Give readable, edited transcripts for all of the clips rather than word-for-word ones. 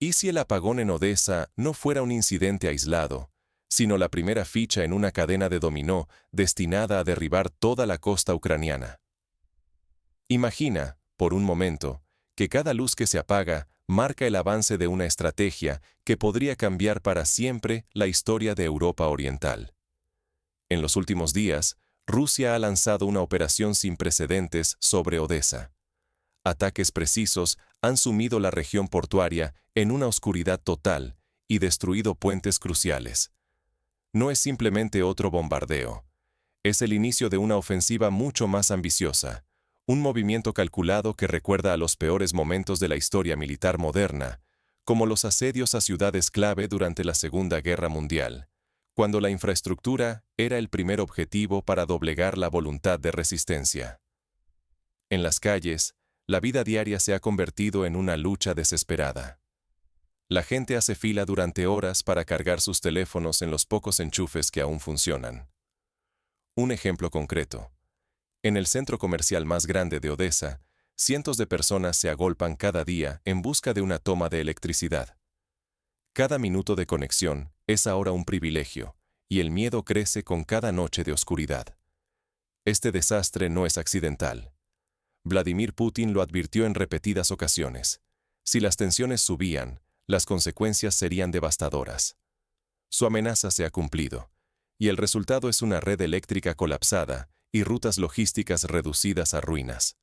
¿Y si el apagón en Odesa no fuera un incidente aislado, sino la primera ficha en una cadena de dominó destinada a derribar toda la costa ucraniana? Imagina, por un momento, que cada luz que se apaga marca el avance de una estrategia que podría cambiar para siempre la historia de Europa Oriental. En los últimos días, Rusia ha lanzado una operación sin precedentes sobre Odesa. Ataques precisos han sumido la región portuaria en una oscuridad total y destruido puentes cruciales. No es simplemente otro bombardeo. Es el inicio de una ofensiva mucho más ambiciosa, un movimiento calculado que recuerda a los peores momentos de la historia militar moderna, como los asedios a ciudades clave durante la Segunda Guerra Mundial, cuando la infraestructura era el primer objetivo para doblegar la voluntad de resistencia. En las calles, la vida diaria se ha convertido en una lucha desesperada. La gente hace fila durante horas para cargar sus teléfonos en los pocos enchufes que aún funcionan. Un ejemplo concreto. En el centro comercial más grande de Odesa, cientos de personas se agolpan cada día en busca de una toma de electricidad. Cada minuto de conexión es ahora un privilegio, y el miedo crece con cada noche de oscuridad. Este desastre no es accidental. Vladimir Putin lo advirtió en repetidas ocasiones. Si las tensiones subían, las consecuencias serían devastadoras. Su amenaza se ha cumplido, y el resultado es una red eléctrica colapsada y rutas logísticas reducidas a ruinas.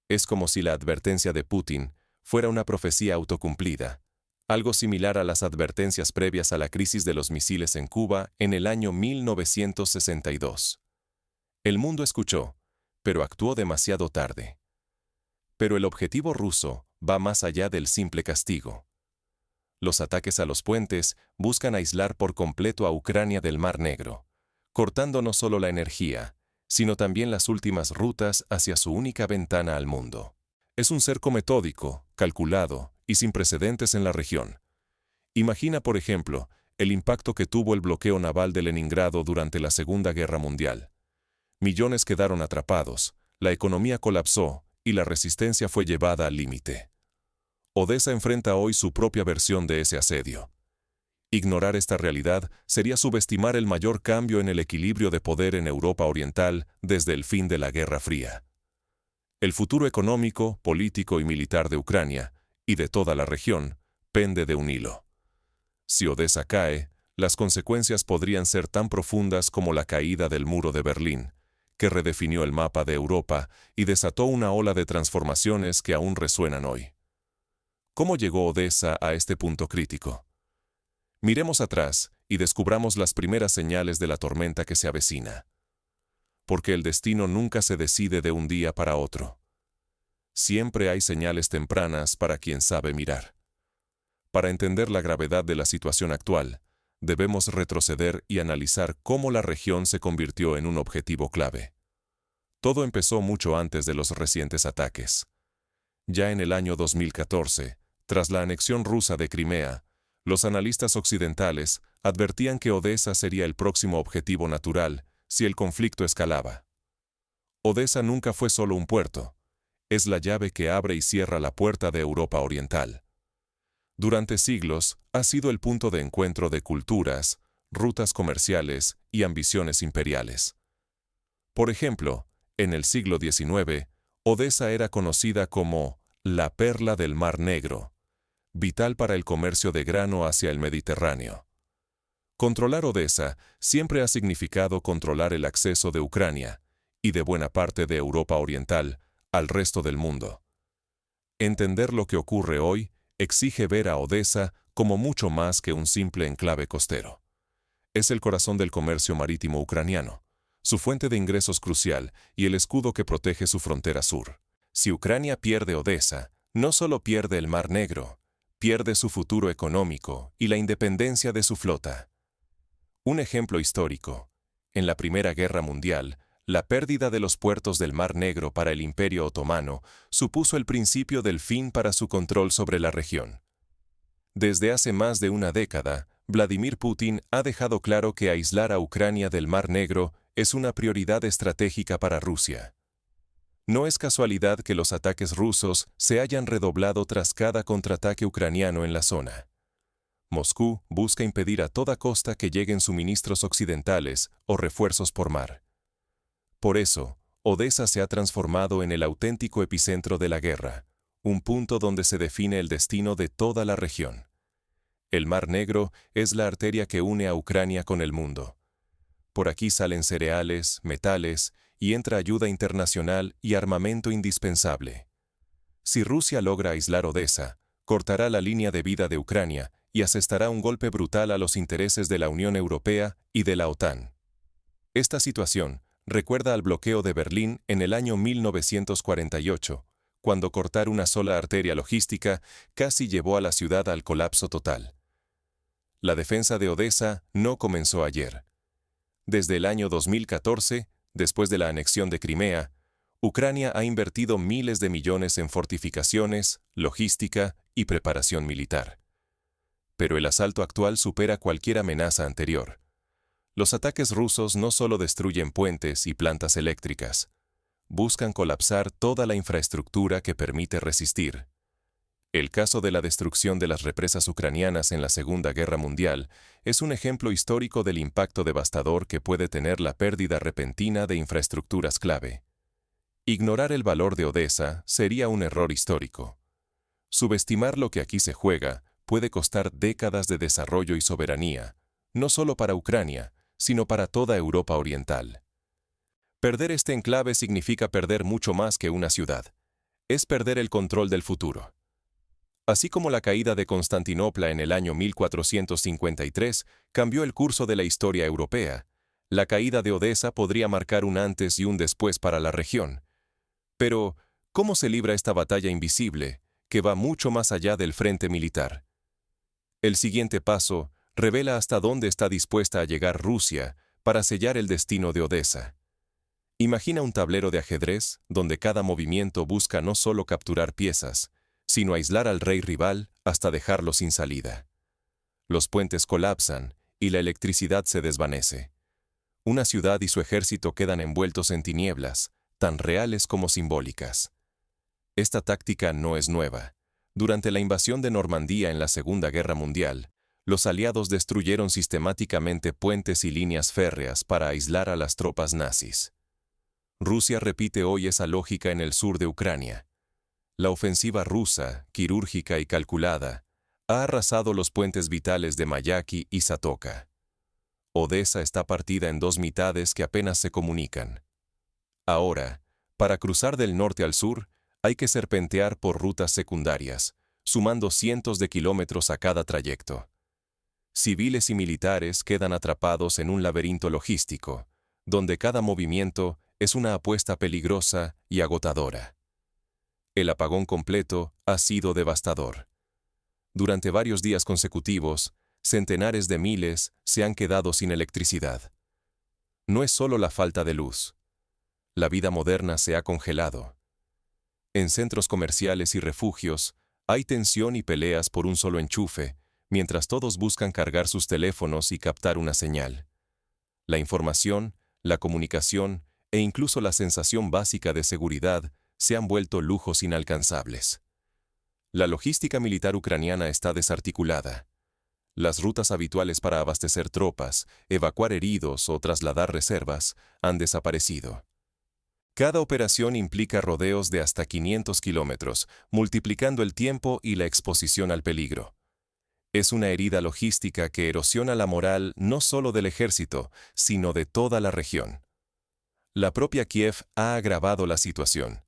Es como si la advertencia de Putin fuera una profecía autocumplida, algo similar a las advertencias previas a la crisis de los misiles en Cuba en el año 1962. El mundo escuchó, pero actuó demasiado tarde. Pero el objetivo ruso va más allá del simple castigo. Los ataques a los puentes buscan aislar por completo a Ucrania del Mar Negro, cortando no solo la energía, sino también las últimas rutas hacia su única ventana al mundo. Es un cerco metódico, calculado y sin precedentes en la región. Imagina, por ejemplo, el impacto que tuvo el bloqueo naval de Leningrado durante la Segunda Guerra Mundial. Millones quedaron atrapados, la economía colapsó y la resistencia fue llevada al límite. Odesa enfrenta hoy su propia versión de ese asedio. Ignorar esta realidad sería subestimar el mayor cambio en el equilibrio de poder en Europa Oriental desde el fin de la Guerra Fría. El futuro económico, político y militar de Ucrania, y de toda la región, pende de un hilo. Si Odesa cae, las consecuencias podrían ser tan profundas como la caída del muro de Berlín, que redefinió el mapa de Europa y desató una ola de transformaciones que aún resuenan hoy. ¿Cómo llegó Odesa a este punto crítico? Miremos atrás y descubramos las primeras señales de la tormenta que se avecina. Porque el destino nunca se decide de un día para otro. Siempre hay señales tempranas para quien sabe mirar. Para entender la gravedad de la situación actual, debemos retroceder y analizar cómo la región se convirtió en un objetivo clave. Todo empezó mucho antes de los recientes ataques. Ya en el año 2014, tras la anexión rusa de Crimea, los analistas occidentales advertían que Odesa sería el próximo objetivo natural si el conflicto escalaba. Odesa nunca fue solo un puerto, es la llave que abre y cierra la puerta de Europa Oriental. Durante siglos ha sido el punto de encuentro de culturas, rutas comerciales y ambiciones imperiales. Por ejemplo, en el siglo XIX, Odesa era conocida como la perla del Mar Negro, vital para el comercio de grano hacia el Mediterráneo. Controlar Odesa siempre ha significado controlar el acceso de Ucrania, y de buena parte de Europa Oriental, al resto del mundo. Entender lo que ocurre hoy exige ver a Odesa como mucho más que un simple enclave costero. Es el corazón del comercio marítimo ucraniano, su fuente de ingresos crucial y el escudo que protege su frontera sur. Si Ucrania pierde Odesa, no solo pierde el Mar Negro, pierde su futuro económico y la independencia de su flota. Un ejemplo histórico. En la Primera Guerra Mundial, la pérdida de los puertos del Mar Negro para el Imperio Otomano supuso el principio del fin para su control sobre la región. Desde hace más de una década, Vladimir Putin ha dejado claro que aislar a Ucrania del Mar Negro es una prioridad estratégica para Rusia. No es casualidad que los ataques rusos se hayan redoblado tras cada contraataque ucraniano en la zona. Moscú busca impedir a toda costa que lleguen suministros occidentales o refuerzos por mar. Por eso, Odesa se ha transformado en el auténtico epicentro de la guerra, un punto donde se define el destino de toda la región. El Mar Negro es la arteria que une a Ucrania con el mundo. Por aquí salen cereales, metales, y entra ayuda internacional y armamento indispensable. Si Rusia logra aislar Odesa, cortará la línea de vida de Ucrania y asestará un golpe brutal a los intereses de la Unión Europea y de la OTAN. Esta situación recuerda al bloqueo de Berlín en el año 1948, cuando cortar una sola arteria logística casi llevó a la ciudad al colapso total. La defensa de Odesa no comenzó ayer. Desde el año 2014, después de la anexión de Crimea, Ucrania ha invertido miles de millones en fortificaciones, logística y preparación militar. Pero el asalto actual supera cualquier amenaza anterior. Los ataques rusos no solo destruyen puentes y plantas eléctricas, buscan colapsar toda la infraestructura que permite resistir. El caso de la destrucción de las represas ucranianas en la Segunda Guerra Mundial es un ejemplo histórico del impacto devastador que puede tener la pérdida repentina de infraestructuras clave. Ignorar el valor de Odesa sería un error histórico. Subestimar lo que aquí se juega puede costar décadas de desarrollo y soberanía, no solo para Ucrania, sino para toda Europa Oriental. Perder este enclave significa perder mucho más que una ciudad. Es perder el control del futuro. Así como la caída de Constantinopla en el año 1453 cambió el curso de la historia europea, la caída de Odesa podría marcar un antes y un después para la región. Pero, ¿cómo se libra esta batalla invisible, que va mucho más allá del frente militar? El siguiente paso revela hasta dónde está dispuesta a llegar Rusia para sellar el destino de Odesa. Imagina un tablero de ajedrez donde cada movimiento busca no solo capturar piezas, sino aislar al rey rival hasta dejarlo sin salida. Los puentes colapsan y la electricidad se desvanece. Una ciudad y su ejército quedan envueltos en tinieblas, tan reales como simbólicas. Esta táctica no es nueva. Durante la invasión de Normandía en la Segunda Guerra Mundial, los aliados destruyeron sistemáticamente puentes y líneas férreas para aislar a las tropas nazis. Rusia repite hoy esa lógica en el sur de Ucrania. La ofensiva rusa, quirúrgica y calculada, ha arrasado los puentes vitales de Mayaki y Satoka. Odesa está partida en dos mitades que apenas se comunican. Ahora, para cruzar del norte al sur, hay que serpentear por rutas secundarias, sumando cientos de kilómetros a cada trayecto. Civiles y militares quedan atrapados en un laberinto logístico, donde cada movimiento es una apuesta peligrosa y agotadora. El apagón completo ha sido devastador. Durante varios días consecutivos, centenares de miles se han quedado sin electricidad. No es solo la falta de luz. La vida moderna se ha congelado. En centros comerciales y refugios, hay tensión y peleas por un solo enchufe, mientras todos buscan cargar sus teléfonos y captar una señal. La información, la comunicación e incluso la sensación básica de seguridad se han vuelto lujos inalcanzables. La logística militar ucraniana está desarticulada. Las rutas habituales para abastecer tropas, evacuar heridos o trasladar reservas han desaparecido. Cada operación implica rodeos de hasta 500 kilómetros, multiplicando el tiempo y la exposición al peligro. Es una herida logística que erosiona la moral no solo del ejército, sino de toda la región. La propia Kiev ha agravado la situación.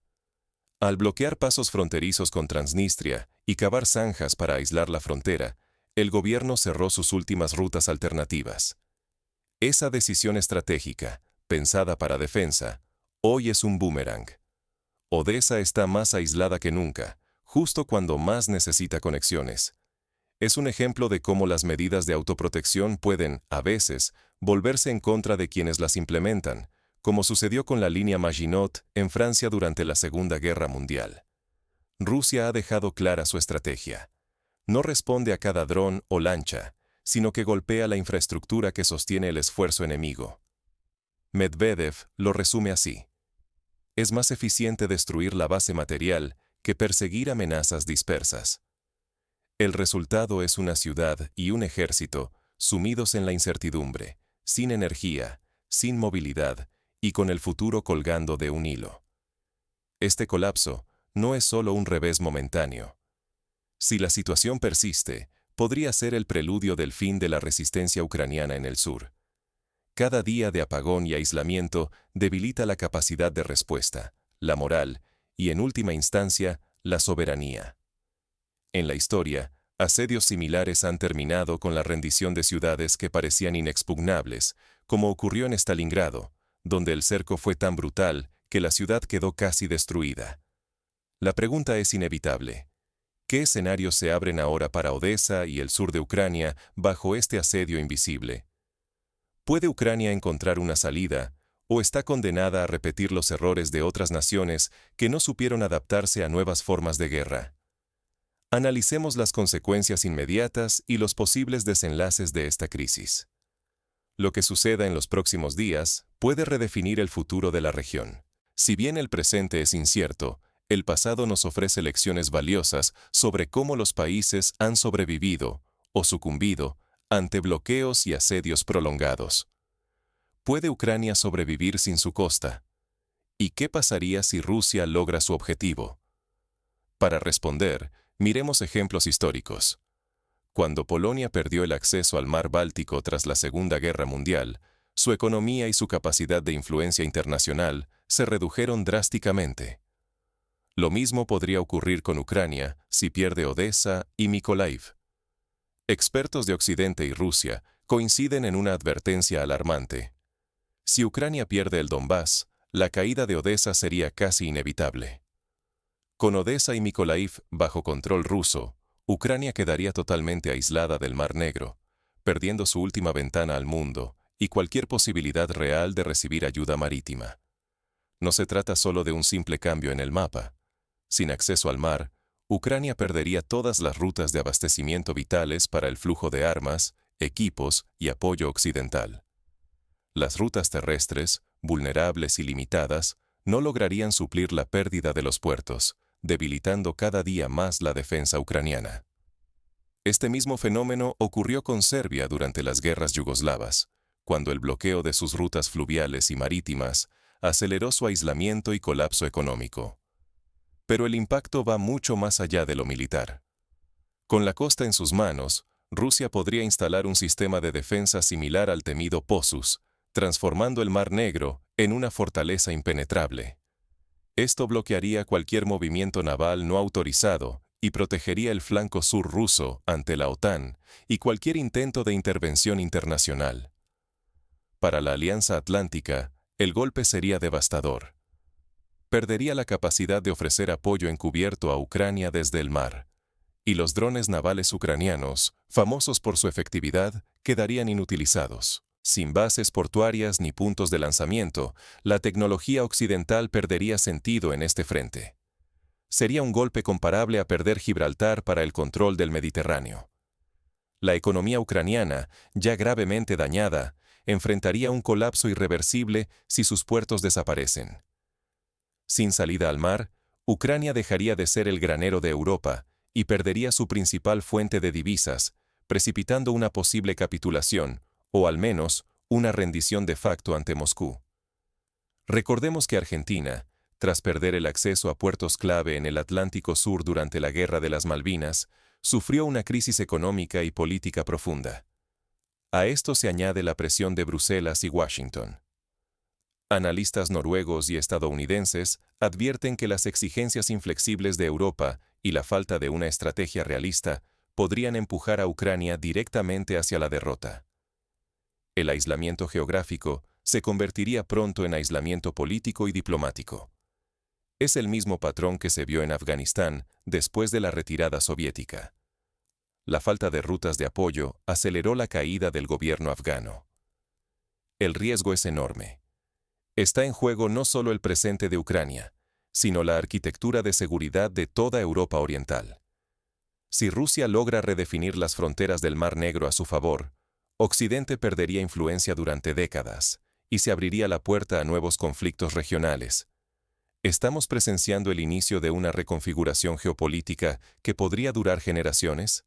Al bloquear pasos fronterizos con Transnistria y cavar zanjas para aislar la frontera, el gobierno cerró sus últimas rutas alternativas. Esa decisión estratégica, pensada para defensa, hoy es un boomerang. Odesa está más aislada que nunca, justo cuando más necesita conexiones. Es un ejemplo de cómo las medidas de autoprotección pueden, a veces, volverse en contra de quienes las implementan, como sucedió con la línea Maginot en Francia durante la Segunda Guerra Mundial. Rusia ha dejado clara su estrategia. No responde a cada dron o lancha, sino que golpea la infraestructura que sostiene el esfuerzo enemigo. Medvedev lo resume así: es más eficiente destruir la base material que perseguir amenazas dispersas. El resultado es una ciudad y un ejército sumidos en la incertidumbre, sin energía, sin movilidad y con el futuro colgando de un hilo. Este colapso no es solo un revés momentáneo. Si la situación persiste, podría ser el preludio del fin de la resistencia ucraniana en el sur. Cada día de apagón y aislamiento debilita la capacidad de respuesta, la moral y, en última instancia, la soberanía. En la historia, asedios similares han terminado con la rendición de ciudades que parecían inexpugnables, como ocurrió en Stalingrado, donde el cerco fue tan brutal que la ciudad quedó casi destruida. La pregunta es inevitable. ¿Qué escenarios se abren ahora para Odesa y el sur de Ucrania bajo este asedio invisible? ¿Puede Ucrania encontrar una salida, o está condenada a repetir los errores de otras naciones que no supieron adaptarse a nuevas formas de guerra? Analicemos las consecuencias inmediatas y los posibles desenlaces de esta crisis. Lo que suceda en los próximos días puede redefinir el futuro de la región. Si bien el presente es incierto, el pasado nos ofrece lecciones valiosas sobre cómo los países han sobrevivido o sucumbido ante bloqueos y asedios prolongados. ¿Puede Ucrania sobrevivir sin su costa? ¿Y qué pasaría si Rusia logra su objetivo? Para responder, miremos ejemplos históricos. Cuando Polonia perdió el acceso al mar Báltico tras la Segunda Guerra Mundial, su economía y su capacidad de influencia internacional se redujeron drásticamente. Lo mismo podría ocurrir con Ucrania si pierde Odesa y Mykolaiv. Expertos de Occidente y Rusia coinciden en una advertencia alarmante. Si Ucrania pierde el Donbass, la caída de Odesa sería casi inevitable. Con Odesa y Mykolaiv bajo control ruso, Ucrania quedaría totalmente aislada del Mar Negro, perdiendo su última ventana al mundo y cualquier posibilidad real de recibir ayuda marítima. No se trata solo de un simple cambio en el mapa. Sin acceso al mar, Ucrania perdería todas las rutas de abastecimiento vitales para el flujo de armas, equipos y apoyo occidental. Las rutas terrestres, vulnerables y limitadas, no lograrían suplir la pérdida de los puertos, debilitando cada día más la defensa ucraniana. Este mismo fenómeno ocurrió con Serbia durante las guerras yugoslavas, cuando el bloqueo de sus rutas fluviales y marítimas aceleró su aislamiento y colapso económico. Pero el impacto va mucho más allá de lo militar. Con la costa en sus manos, Rusia podría instalar un sistema de defensa similar al temido POSUS, transformando el Mar Negro en una fortaleza impenetrable. Esto bloquearía cualquier movimiento naval no autorizado y protegería el flanco sur ruso ante la OTAN y cualquier intento de intervención internacional. Para la Alianza Atlántica, el golpe sería devastador. Perdería la capacidad de ofrecer apoyo encubierto a Ucrania desde el mar, y los drones navales ucranianos, famosos por su efectividad, quedarían inutilizados. Sin bases portuarias ni puntos de lanzamiento, la tecnología occidental perdería sentido en este frente. Sería un golpe comparable a perder Gibraltar para el control del Mediterráneo. La economía ucraniana, ya gravemente dañada, enfrentaría un colapso irreversible si sus puertos desaparecen. Sin salida al mar, Ucrania dejaría de ser el granero de Europa y perdería su principal fuente de divisas, precipitando una posible capitulación, o al menos una rendición de facto ante Moscú. Recordemos que Argentina, tras perder el acceso a puertos clave en el Atlántico Sur durante la Guerra de las Malvinas, sufrió una crisis económica y política profunda. A esto se añade la presión de Bruselas y Washington. Analistas noruegos y estadounidenses advierten que las exigencias inflexibles de Europa y la falta de una estrategia realista podrían empujar a Ucrania directamente hacia la derrota. El aislamiento geográfico se convertiría pronto en aislamiento político y diplomático. Es el mismo patrón que se vio en Afganistán después de la retirada soviética. La falta de rutas de apoyo aceleró la caída del gobierno afgano. El riesgo es enorme. Está en juego no solo el presente de Ucrania, sino la arquitectura de seguridad de toda Europa Oriental. Si Rusia logra redefinir las fronteras del Mar Negro a su favor, Occidente perdería influencia durante décadas y se abriría la puerta a nuevos conflictos regionales. ¿Estamos presenciando el inicio de una reconfiguración geopolítica que podría durar generaciones?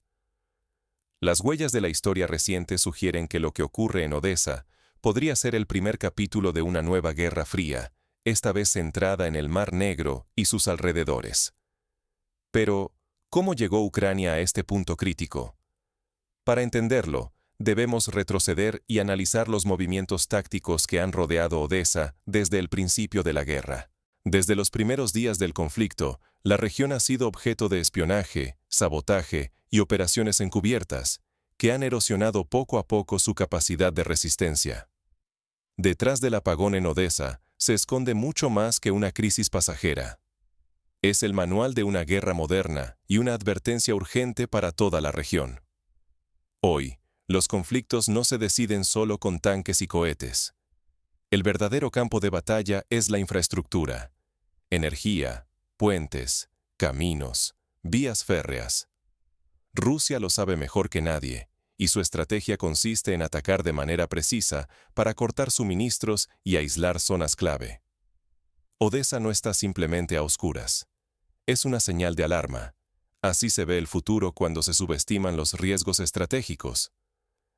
Las huellas de la historia reciente sugieren que lo que ocurre en Odesa podría ser el primer capítulo de una nueva guerra fría, esta vez centrada en el Mar Negro y sus alrededores. Pero, ¿cómo llegó Ucrania a este punto crítico? Para entenderlo, debemos retroceder y analizar los movimientos tácticos que han rodeado Odesa desde el principio de la guerra. Desde los primeros días del conflicto, la región ha sido objeto de espionaje, sabotaje y operaciones encubiertas, que han erosionado poco a poco su capacidad de resistencia. Detrás del apagón en Odesa se esconde mucho más que una crisis pasajera. Es el manual de una guerra moderna y una advertencia urgente para toda la región. Hoy, los conflictos no se deciden solo con tanques y cohetes. El verdadero campo de batalla es la infraestructura. Energía, puentes, caminos, vías férreas. Rusia lo sabe mejor que nadie, y su estrategia consiste en atacar de manera precisa para cortar suministros y aislar zonas clave. Odesa no está simplemente a oscuras. Es una señal de alarma. Así se ve el futuro cuando se subestiman los riesgos estratégicos.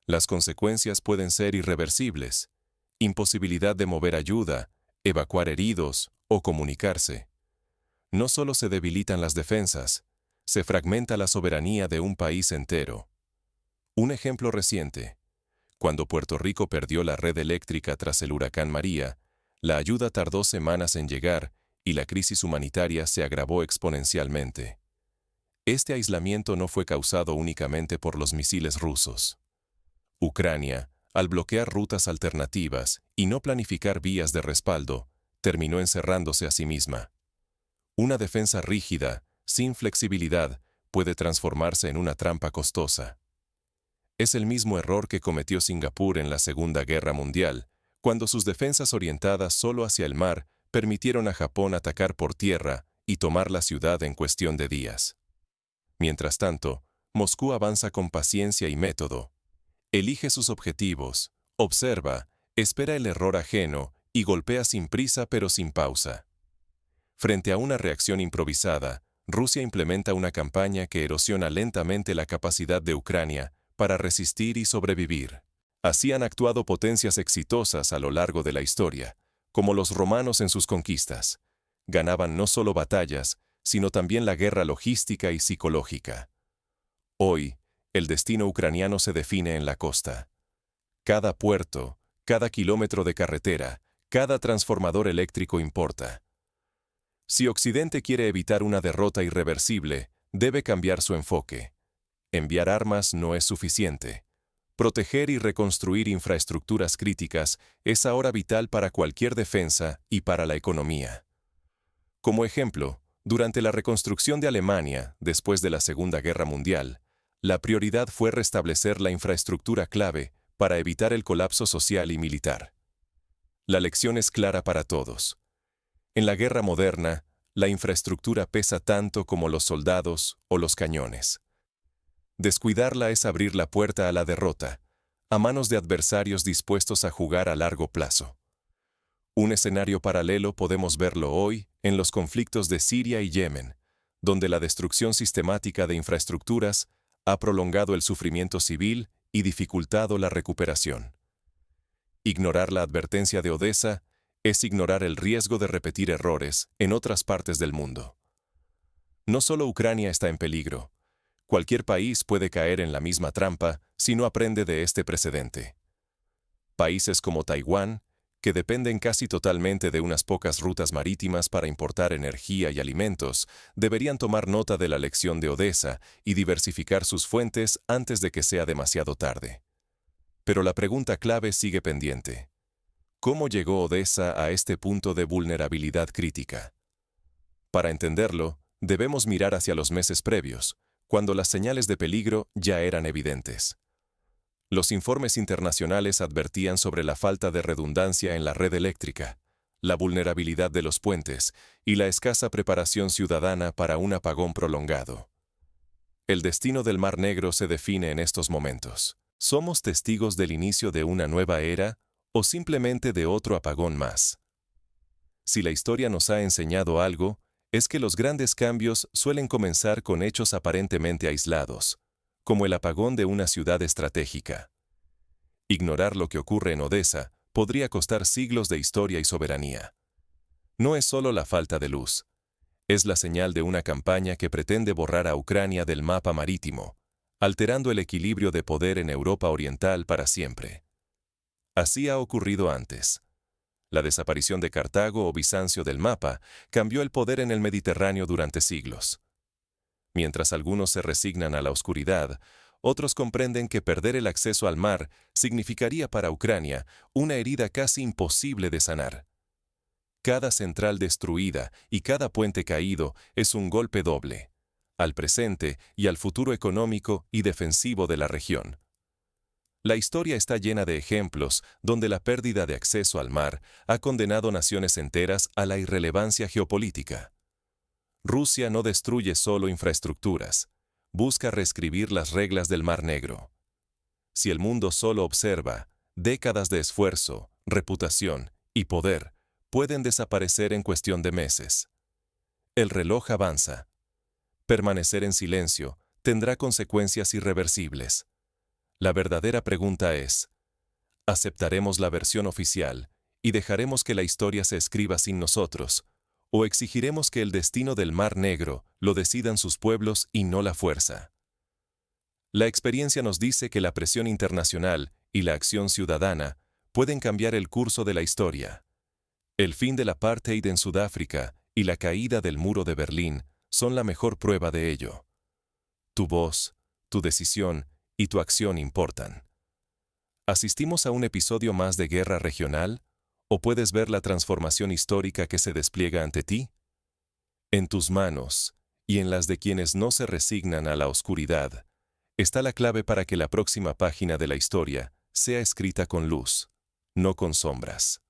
Las consecuencias pueden ser irreversibles. Imposibilidad de mover ayuda, evacuar heridos o comunicarse. No solo se debilitan las defensas, se fragmenta la soberanía de un país entero. Un ejemplo reciente. Cuando Puerto Rico perdió la red eléctrica tras el huracán María, la ayuda tardó semanas en llegar y la crisis humanitaria se agravó exponencialmente. Este aislamiento no fue causado únicamente por los misiles rusos. Ucrania, al bloquear rutas alternativas y no planificar vías de respaldo, terminó encerrándose a sí misma. Una defensa rígida, sin flexibilidad, puede transformarse en una trampa costosa. Es el mismo error que cometió Singapur en la Segunda Guerra Mundial, cuando sus defensas orientadas solo hacia el mar permitieron a Japón atacar por tierra y tomar la ciudad en cuestión de días. Mientras tanto, Moscú avanza con paciencia y método. Elige sus objetivos, observa, espera el error ajeno y golpea sin prisa pero sin pausa. Frente a una reacción improvisada, Rusia implementa una campaña que erosiona lentamente la capacidad de Ucrania para resistir y sobrevivir. Así han actuado potencias exitosas a lo largo de la historia, como los romanos en sus conquistas. Ganaban no solo batallas, sino también la guerra logística y psicológica. Hoy, el destino ucraniano se define en la costa. Cada puerto, cada kilómetro de carretera, cada transformador eléctrico importa. Si Occidente quiere evitar una derrota irreversible, debe cambiar su enfoque. Enviar armas no es suficiente. Proteger y reconstruir infraestructuras críticas es ahora vital para cualquier defensa y para la economía. Como ejemplo, durante la reconstrucción de Alemania, después de la Segunda Guerra Mundial, la prioridad fue restablecer la infraestructura clave para evitar el colapso social y militar. La lección es clara para todos. En la guerra moderna, la infraestructura pesa tanto como los soldados o los cañones. Descuidarla es abrir la puerta a la derrota, a manos de adversarios dispuestos a jugar a largo plazo. Un escenario paralelo podemos verlo hoy en los conflictos de Siria y Yemen, donde la destrucción sistemática de infraestructuras ha prolongado el sufrimiento civil y dificultado la recuperación. Ignorar la advertencia de Odesa es ignorar el riesgo de repetir errores en otras partes del mundo. No solo Ucrania está en peligro. Cualquier país puede caer en la misma trampa si no aprende de este precedente. Países como Taiwán, que dependen casi totalmente de unas pocas rutas marítimas para importar energía y alimentos, deberían tomar nota de la lección de Odesa y diversificar sus fuentes antes de que sea demasiado tarde. Pero la pregunta clave sigue pendiente. ¿Cómo llegó Odesa a este punto de vulnerabilidad crítica? Para entenderlo, debemos mirar hacia los meses previos, cuando las señales de peligro ya eran evidentes. Los informes internacionales advertían sobre la falta de redundancia en la red eléctrica, la vulnerabilidad de los puentes y la escasa preparación ciudadana para un apagón prolongado. El destino del Mar Negro se define en estos momentos. ¿Somos testigos del inicio de una nueva era o simplemente de otro apagón más? Si la historia nos ha enseñado algo, es que los grandes cambios suelen comenzar con hechos aparentemente aislados, como el apagón de una ciudad estratégica. Ignorar lo que ocurre en Odesa podría costar siglos de historia y soberanía. No es solo la falta de luz, es la señal de una campaña que pretende borrar a Ucrania del mapa marítimo, alterando el equilibrio de poder en Europa Oriental para siempre. Así ha ocurrido antes. La desaparición de Cartago o Bizancio del mapa cambió el poder en el Mediterráneo durante siglos. Mientras algunos se resignan a la oscuridad, otros comprenden que perder el acceso al mar significaría para Ucrania una herida casi imposible de sanar. Cada central destruida y cada puente caído es un golpe doble, al presente y al futuro económico y defensivo de la región. La historia está llena de ejemplos donde la pérdida de acceso al mar ha condenado naciones enteras a la irrelevancia geopolítica. Rusia no destruye solo infraestructuras, busca reescribir las reglas del Mar Negro. Si el mundo solo observa, décadas de esfuerzo, reputación y poder pueden desaparecer en cuestión de meses. El reloj avanza. Permanecer en silencio tendrá consecuencias irreversibles. La verdadera pregunta es, ¿aceptaremos la versión oficial y dejaremos que la historia se escriba sin nosotros? ¿O exigiremos que el destino del Mar Negro lo decidan sus pueblos y no la fuerza? La experiencia nos dice que la presión internacional y la acción ciudadana pueden cambiar el curso de la historia. El fin del apartheid en Sudáfrica y la caída del muro de Berlín son la mejor prueba de ello. Tu voz, tu decisión y tu acción importan. ¿Asistimos a un episodio más de Guerra Regional? ¿O puedes ver la transformación histórica que se despliega ante ti? En tus manos, y en las de quienes no se resignan a la oscuridad, está la clave para que la próxima página de la historia sea escrita con luz, no con sombras.